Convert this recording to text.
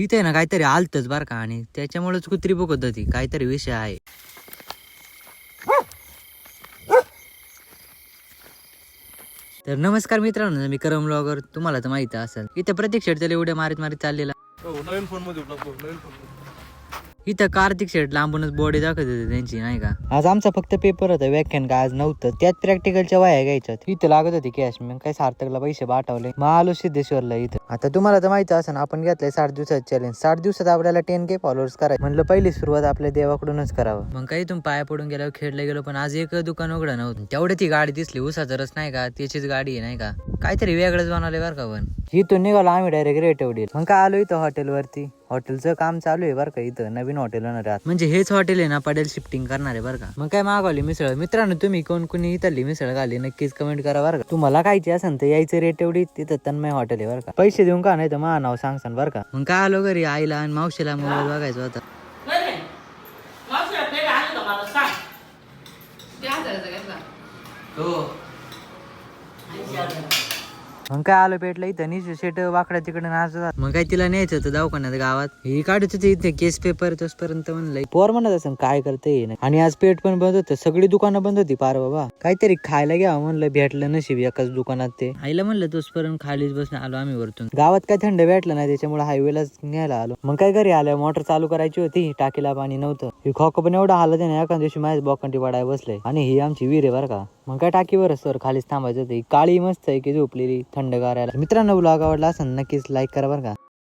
इथे आहे ना काहीतरी आलतच बरं का, आणि त्याच्यामुळेच कुत्री बघत होती, काहीतरी विषय आहे. तर नमस्कार मित्रांनो, मी करम ब्लॉगर. तुम्हाला तर माहिती असेल, इथे प्रत्येक शेट त्याला उड्या मारीत मारीत चाललेला. नवीन फोन मध्ये नवीन फोन. इथं कार्तिक शेट लांबूनच बॉडी दाखवत होते त्यांची, नाही का. आज आमचा फक्त पेपर होता, व्याख्यान का आज नव्हतं. त्यात प्रॅक्टिकलच्या वाया घ्यायच्यात. इथं लागत होती कॅश, मग काय सार्थकला पैसे पाठवले, मग आलो सिद्धेश्वरला. इथं आता तुम्हाला तर माहिती असेल, आपण घेतलंय 60 दिवसात चॅलेंज. 60 दिवसात आपल्याला 10K फॉलोअर्स करायचे. म्हणलं पहिली सुरुवात आपल्या देवाकडूनच करावं. मग काही तुम्ही पाया पडून गेल्यावर खेळले गेलो, पण आज एक दुकान उघडं नव्हतं. तेवढं ती गाडी दिसली, उसाचा रस नाही का, त्याचीच गाडी आहे, नाही का. काहीतरी वेगळंच बनवलंय बरं का. पण इथून निघालो आम्ही डायरेक्ट रेटवडी. मग काय आलो इथं हॉटेलवरती. हॉटेलचं काम चालू आहे बरं का. इथं नवीन हॉटेल होणार आहे, म्हणजे हेच हॉटेल आहे ना, पडेल शिफ्टिंग करणार आहे बरं का. मग काय मागवली मिसळ. मित्रांनो, तुम्ही कोणी इथली मिसळ खाल्ली नक्कीच कमेंट करा बरं का. तुम्हाला खायची असेल तर यायचं रेटवडी, तिथं तन्मय हॉटेल आहे बरं का. पैसे देऊन का नाही तर मा नाव सांगसान बरं का. मग काय आलो घरी, आईला आणि मावशीला मोबाईल बघायचा होता. मग काय आलो पेटला इथं निशू शेट वाकडा तिकडे नाचतात. मग काय तिला न्यायचं होतं दवाखान्यात गावात. ही काढत होती इथे केस पेपर, तोपर्यंत म्हणलंय पोर म्हणत असं काय करते. आणि आज पेट पण बंद होतं, सगळी दुकानं बंद होती पार बाबा. काहीतरी खायला घ्यावं म्हणलं, भेटलं नशीब एकाच दुकानात. ते आईला म्हणलं तोपर्यंत खालीच बसून आलो आम्ही वरतून. गावात काय थंड भेटलं नाही, त्याच्यामुळे हायवेलाच न्यायला आलो. मग काय घरी आलं, मोटर चालू करायची होती, टाकीला पाणी नव्हतं. ही खोक पण एवढं हालत आहे, एका दिवशी माझ्या बोकंटी पडाय बसले. आणि ही आमची विहीर आहे बरं का. मग काय टाकीवर सर खालीच थांबायचं होतं. काळी मस्त आहे की झोपलेली थंड गारायला. मित्रांनो, ब्लॉग आवडला असेल नक्कीच लाईक करा बरं का.